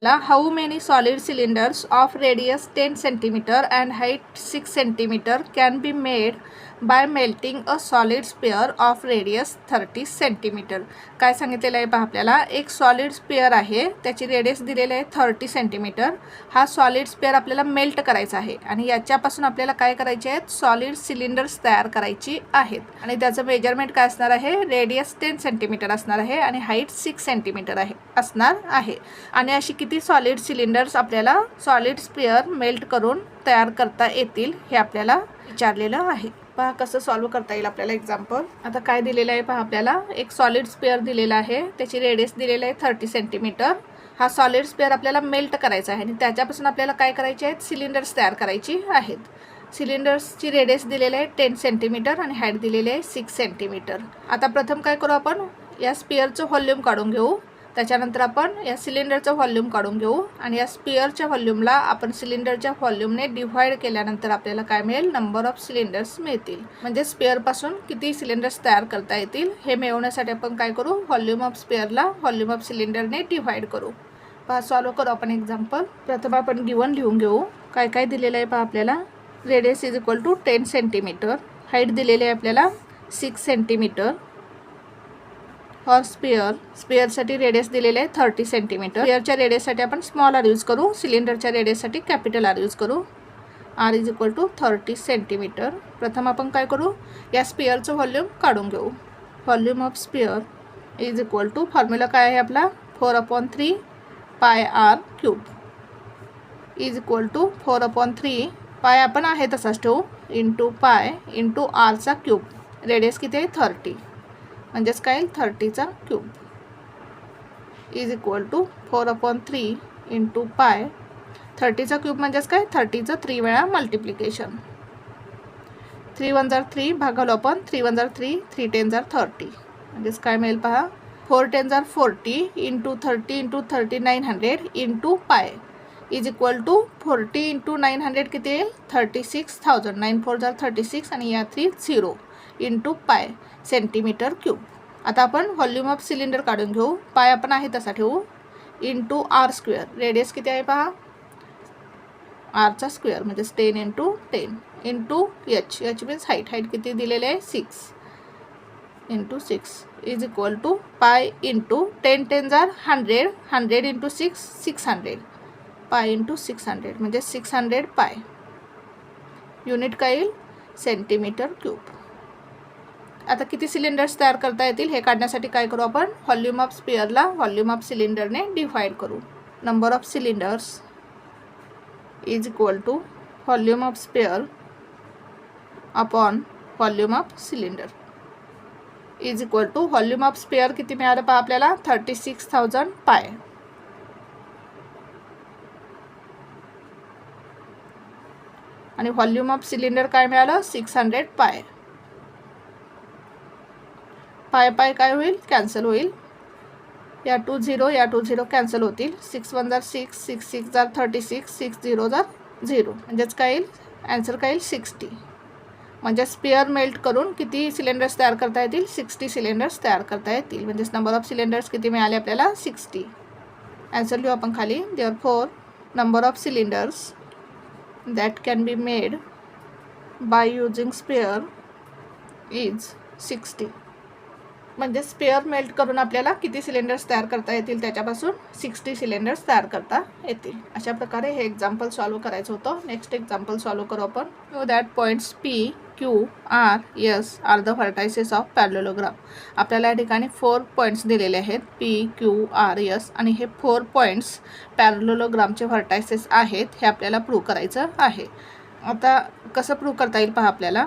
How many solid cylinders of radius 10 centimeter and height 6 centimeter can be made by melting a solid sphere of radius 30 centimeter? काय सांगितलेलं आहे पहा आपल्याला, एक solid spare आहे, त्याची रेडियस दिलेली आहे 30 सेंटीमीटर. हा सॉलिड स्पेअर आपल्याला मेल्ट करायचा आहे आणि याच्यापासून आपल्याला काय करायचे आहेत, सॉलिड सिलेंडर्स तयार करायची आहेत आणि त्याचं मेजरमेंट काय असणार आहे, रेडियस 10 सेंटीमीटर असणार आहे आणि हाईट 6 सेंटीमीटर असणार आहे. आणि अशी किती सॉलिड सिलेंडर्स आपल्याला सॉलिड स्पेअर मेल्ट करून तयार करता येतील हे आपल्याला विचारलेलं आहे. पहा कसं सॉल्व करता येईल आपल्याला एक्झाम्पल. आता काय दिलेलं आहे पहा, आपल्याला एक सॉलिड स्पेअर दिलेला आहे, त्याची रेडियस दिलेली आहे 30 सेंटीमीटर. हा सॉलिड स्पेअर आपल्याला मेल्ट करायचा आहे आणि त्याच्यापासून आपल्याला काय करायचे आहेत, सिलेंडर्स तयार करायची आहेत. सिलेंडर्सची रेडियस दिलेली आहे 10 सेंटीमीटर आणि हाईट दिलेली आहे 6 सेंटीमीटर. आता प्रथम काय करू, आपण या स्पेअरचं व्हॉल्यूम काढून घेऊ. त्याच्यानंतर आपण या सिलेंडरचं व्हॉल्यूम काढून घेऊ आणि या स्पेअरच्या व्हॉल्यूमला आपण सिलेंडरच्या व्हॉल्यूमने डिव्हाइड केल्यानंतर आपल्याला काय मिळेल, नंबर ऑफ सिलेंडर्स मिळतील. म्हणजे स्पेअरपासून किती सिलेंडर्स तयार करता येतील हे मिळवण्यासाठी आपण काय करू, व्हॉल्यूम ऑफ स्पेअरला व्हॉल्यूम ऑफ सिलेंडरने डिव्हाइड करू. पहा सॉल्व करू आपण एक्झाम्पल. प्रथम आपण गिवन लिहून घेऊ. काय काय दिलेलं आहे पहा आपल्याला, radius is equal to 10 centimetre, height दिलेली आहे आपल्याला 6 सेंटीमीटर. फॉर स्पेअरसाठी रेडियस दिलेले आहे 30 सेंटीमीटर. स्पेअरच्या रेडियससाठी आपण स्मॉल आर यूज करू, सिलेंडरच्या रेडियससाठी कॅपिटल आर यूज करू. R is equal to 30 centimetre. प्रथम आपण काय करू, या स्पेअरचं व्हॉल्यूम काढून घेऊ. Volume of sphere is equal to, formula काय आहे आपला, 4/3 pi R cube is equal to 4/3 pi आपण आहे तसाच ठेवू, into pi into आरचा cube. Radius किती आहे 30, म्हणजेच काय 30चा cube is equal to 4/3 into pi. 30चा क्यूब म्हणजेच काय, 30चं 3 वेळा मल्टिप्लिकेशन. 3 1 जार 3 भागालो आपण, 3 1 जार 3, 3 10 जार 30, म्हणजेच काय मिळेल पहा, 4 10 जार 40 into 30 into 30 900 into pi is equal to 40 into 900 किती येईल, 36,000. 9 4 जार 36 आणि या 3 0 इंटू पाय सेंटीमीटर क्यूब. आता आपण व्हॉल्यूम ऑफ सिलेंडर काढून घेऊ. पाय आपण आहे तसा ठेवू, इंटू आर स्क्वेअर. रेडियस किती आहे पहा, आरचा स्क्वेअर म्हणजेच 10 into 10 into H. H means height किती दिलेले आहे 6 into 6 is equal to pi into 10 10 जार 100, 100 इंटू 6 600 पाय इंटू 600 म्हणजे 600 पाय. युनिट काय येईल, सेंटीमीटर क्यूब. आता किती सिलेंडर्स तयार करता येतील हे काढण्यासाठी काय करू, आपण व्हॉल्यूम ऑफ स्पेअरला व्हॉल्यूम ऑफ सिलेंडरने डिव्हाइड करू. Number of cylinders is equal to volume of sphere upon volume of cylinder is equal to, volume of sphere किती मिळालं पहा आपल्याला, 36,000 पाय. आणि व्हॉल्यूम ऑफ सिलेंडर काय मिळालं, 600 पाय. पाय पाय काय होईल, कॅन्सल होईल. या 2 0 या 2 0 कॅन्सल होतील. 6 1 जार 6, 6 6 जार 36, 6 0 जार 0, म्हणजेच काय येईल, ॲन्सर काय येईल 60. म्हणजे स्पेअर मेल्ट करून किती सिलेंडर्स तयार करता येतील, 60 सिलेंडर्स तयार करता येतील. म्हणजेच नंबर ऑफ सिलेंडर्स किती मिळाले आपल्याला, 60. ॲन्सर लिहू आपण खाली. Therefore number of cylinders that can be made by using spare is 60. म्हणजे स्पेअर मेल्ट करून आपल्याला किती सिलेंडर्स तयार करता येतील, त्याच्यापासून 60 सिलेंडर्स तयार करता येतील. अशा प्रकारे हे एक्झाम्पल सॉल्व करायचं होतं. नेक्स्ट एक्झाम्पल सॉल्व करू आपण. That points P, Q, R, S are the vertices of parallelogram. आपल्याला या ठिकाणी 4 पॉईंट्स दिलेले आहेत, P, Q, R, S, आणि हे 4 पॉईंट्स पॅरलेलोग्रामचे व्हर्टायसेस आहेत हे आपल्याला प्रूव्ह करायचं आहे. आता कसं प्रूव्ह करता येईल पहा आपल्याला.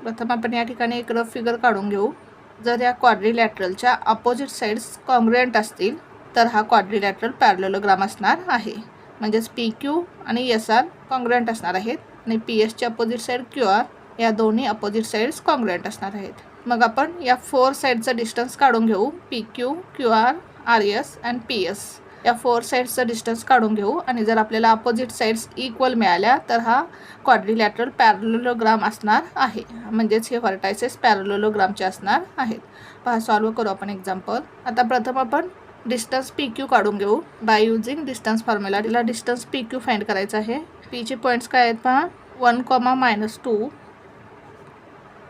प्रथम आपण या ठिकाणी एक रफ फिगर काढून घेऊ. जर या क्वाड्रिलॅटरलच्या अपोजिट साईड्स कॉन्ग्रुएंट असतील तर हा क्वाड्रिलॅटरल पॅरलेलोग्राम असणार आहे. म्हणजेच PQ आणि SR कॉन्ग्रुएंट असणार आहेत आणि PS ची अपोजिट साईड QR, या दोन्ही अपोजिट साईड्स कॉन्ग्रुएंट असणार आहेत. मग आपण या 4 साईडचं डिस्टन्स काढून घेऊ. PQ, QR, RS and PS या 4 साईड्सचं डिस्टन्स काढून घेऊ आणि जर आपल्याला अपोजिट साईड्स इक्वल मिळाल्या तर हा क्वाड्रिलॅटरल पॅरलेलोग्राम असणार आहे. म्हणजेच हे व्हर्टायसेस पॅरलेलोग्रामचे असणार आहेत. पहा सॉल्व करू आपण एक्झाम्पल. आता प्रथम आपण डिस्टन्स पी क्यू काढून घेऊ बाय युजिंग डिस्टन्स फॉर्म्युला. तिला डिस्टन्स पी क्यू फाइंड करायचं आहे. पीचे पॉईंट्स काय आहेत पहा, 1,-2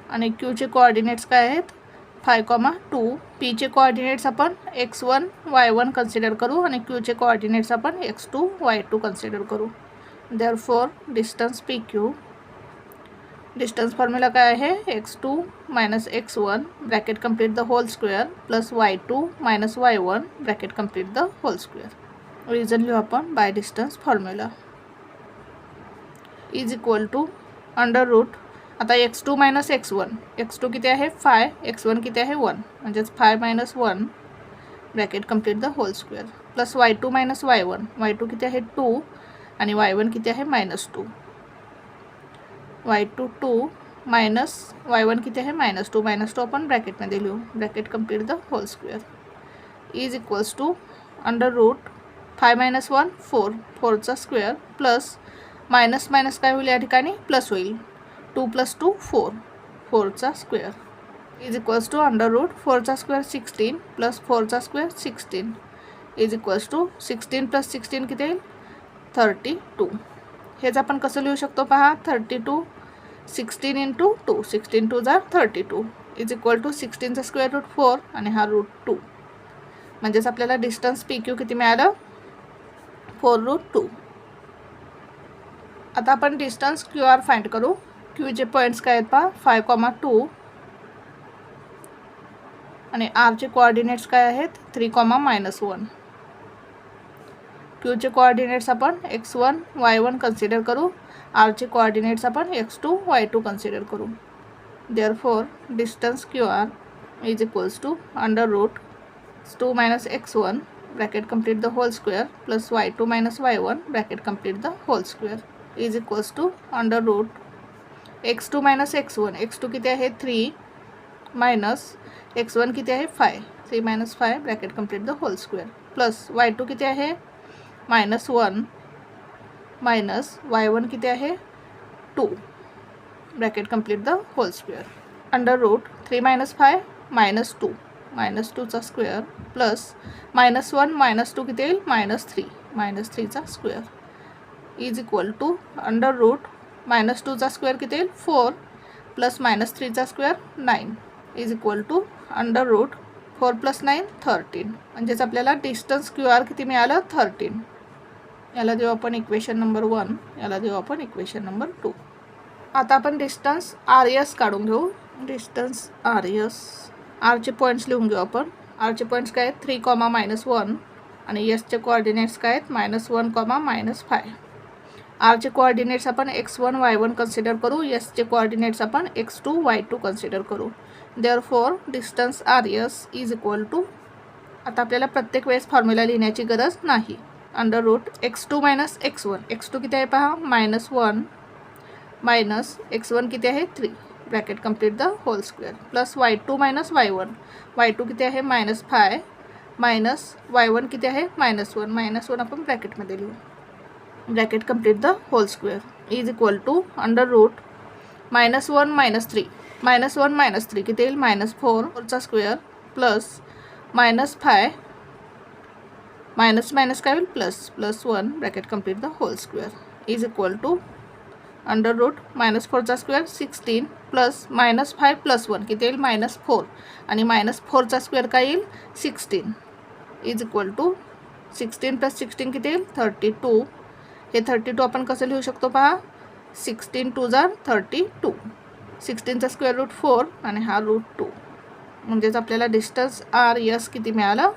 आणि क्यूचे कोऑर्डिनेट्स काय आहेत 5,2. पीचे कोऑर्डिनेट्स आपण x1 y1 कन्सिडर करू आणि क्यूचे कोऑर्डिनेट्स आपण x2 y2 कन्सिडर करू. Therefore distance P Q, distance formula काय आहे x2 - x1 bracket complete the whole square plus y2 - y1 bracket complete the whole square. Reason लिहू आपण by distance formula is equal to under root. आता x2 - x1, x2 किती आहे 5, x1 किती आहे 1, म्हणजेच 5 - 1 bracket complete the whole square plus y2 - y1, y2 किती आहे 2 आणि y1 किती आहे -2, y2 2 मायनस y1 किती आहे -2 आपण ब्रॅकेटमध्ये लिहू. Bracket complete the whole square is equals to under root 5 - 1 4, 4चा स्क्वेअर प्लस मायनस मायनस काय होईल या ठिकाणी प्लस होईल 2 + 2 4, 4चा square is equals to under root 4चा स्क्वेअर 16 प्लस 4चा स्क्वेअर 16 इज इक्वल्स टू 16 + 16 किती येईल 32. हेच आपण कसं लिहू शकतो पहा 32 16 × 2, 16 2 = 32 इज इक्वल टू 16चा स्क्वेअर रूट 4 आणि हा रूट 2. म्हणजेच आपल्याला डिस्टन्स पी क्यू किती मिळालं 4√2. आता आपण डिस्टन्स क्यू आर फाइंड करू. क्यूचे पॉईंट्स काय आहेत पहा 5,2 आणि आरचे कोऑर्डिनेट्स काय आहेत 3,-1. क्यूचे कोऑर्डिनेट्स आपण x1 y1 कन्सिडर करू, आरचे कोऑर्डिनेट्स आपण x2 y2 कन्सिडर करू. Therefore distance Q R is equals to under root 2 - x1 bracket complete the whole square plus y2 - y1 bracket complete the whole square is equals to under root x2 - x1, x2 किती आहे 3 minus x1 किती आहे 5, 3 - 5 bracket complete the whole square plus y2 किती आहे -1 minus y1 किती आहे 2 bracket complete the whole square under root 3 - 5 -2, -2चा square plus -1 - 2 किती येईल -3, -3चा square is equal to under root -2चा स्क्वेअर किती येईल 4 प्लस -3चा square 9 is equal to under root 4 + 9 13. म्हणजेच आपल्याला डिस्टन्स क्यू आर किती मिळालं 13. याला देऊ आपण इक्वेशन नंबर 1, याला देऊ आपण इक्वेशन नंबर 2. आता आपण डिस्टन्स आर एस काढून घेऊ. डिस्टन्स आर एस, आरचे पॉईंट्स लिहून घेऊ आपण. आरचे पॉईंट्स काय आहेत 3,-1 आणि एसचे कोऑर्डिनेट्स काय आहेत -1, -5. आरचे कोऑर्डिनेट्स आपण x1 y1 कन्सिडर करू, एसचे कोऑर्डिनेट्स आपण x2 y2 कन्सिडर करू. Therefore distance R S is equal to, आता आपल्याला प्रत्येक वेळेस फॉर्म्युला लिहिण्याची गरज नाही. Under root x2 - x1, x2 किती आहे पहा -1 मायनस x1 किती आहे 3 bracket complete the whole square plus y2 - y1, y2 किती आहे -5 मायनस y1 किती आहे -1 आपण ब्रॅकेटमध्ये लिहू. Bracket complete the whole square is equal to under root -1 - 3, -1 - 3 किती येईल -4, 4चा स्क्वेअर प्लस -5 मायनस मायनस काय होईल +1 bracket complete the whole square is equal to under root -4चा स्क्वेअर 16 प्लस -5 + 1 किती येईल -4 आणि -4चा स्क्वेअर काय येईल 16 इज इक्वल टू 16 + 16 किती येईल 32. हे 32 आपण कसं लिहू शकतो पहा 16 2 = 32, 16चा स्क्वेअर रूट 4 आणि हा रूट 2. म्हणजेच आपल्याला डिस्टन्स आर एस किती मिळालं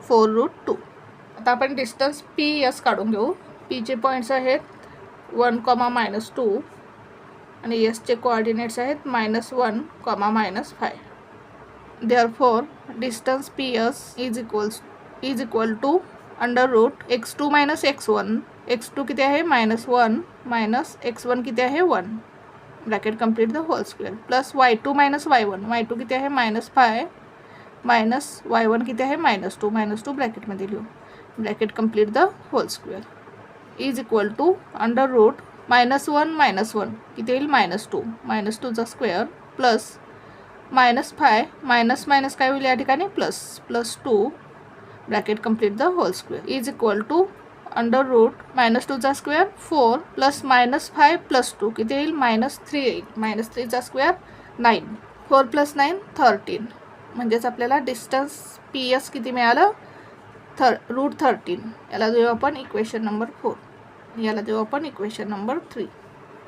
4√2. आता आपण डिस्टन्स पी एस काढून घेऊ. पीचे पॉईंट्स आहेत 1, -2 आणि एसचे कोऑर्डिनेट्स आहेत -1, -5. Therefore distance P S is equal to under root x2 - x1, x2 किती आहे -1 मायनस x1 किती आहे 1 bracket complete the whole square plus y2 - y1, y2 किती आहे -5 मायनस y1 किती आहे -2 ब्रॅकेटमध्ये लिहू. Bracket complete the whole square is equal to under root -1 - 1 किती येईल -2चा स्क्वेअर प्लस -5 मायनस मायनस काय होईल या ठिकाणी +2 bracket complete the whole square is equal to under root -2चा स्क्वेअर 4 प्लस -5 प्लस 2 किती येईल -3 येईल. -3चा स्क्वेअर 9 4 प्लस 9 13 म्हणजेच आपल्याला डिस्टन्स PS किती मिळालं √13. याला देऊ आपण इक्वेशन नंबर 4. याला देऊ आपण इक्वेशन नंबर 3.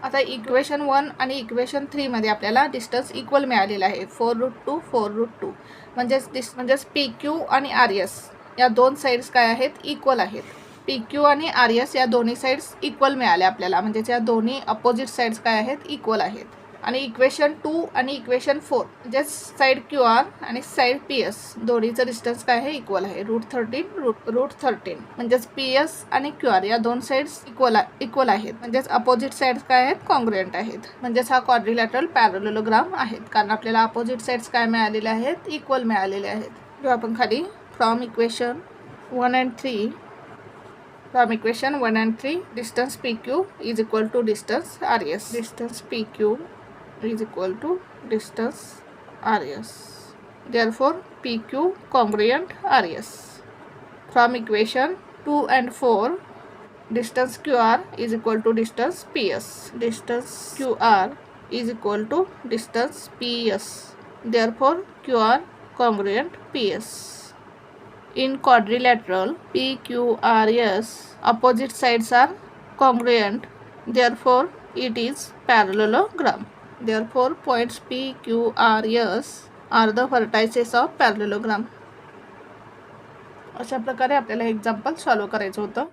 आता इक्वेशन 1 आणि इक्वेशन 3 मध्ये आपल्याला डिस्टन्स इक्वल मिळालेला आहे 4√2 4√2 म्हणजेच PQ आणि RS या दोन साईड्स काय आहेत इक्वल आहेत. PQ आणि RS या दोन्ही साईड्स इक्वल मिळाल्या आपल्याला म्हणजेच या दोन्ही अपोजिट साईड्स काय आहेत इक्वल आहेत. आणि इक्वेशन 2 आणि इक्वेशन 4 म्हणजेच साईड QR आणि साईड PS दोन्हीचं डिस्टन्स काय आहे इक्वल आहे √13 म्हणजेच PS आणि QR या दोन साईड्स इक्वल आहेत म्हणजेच अपोजिट साईड्स काय आहेत कॉन्ग्रुएंट आहेत. म्हणजेच हा क्वाड्रिलॅटरल पॅरलेलोग्राम आहेत कारण आपल्याला अपोजिट साईड्स काय मिळालेले आहेत इक्वल मिळालेले आहेत. जो आपण खाली from equation 1 and 3 distance PQ is equal to distance RS. Distance PQ is equal to distance RS. Therefore, PQ congruent RS. From equation 2 and 4, distance QR is equal to distance PS. Distance QR is equal to distance PS. Therefore, QR congruent PS. In quadrilateral PQRS, opposite sides are congruent. Therefore, it is parallelogram. Therefore, points PQRS are the vertices of parallelogram. अशा प्रकारे आपल्याला example solve करायचं होतं.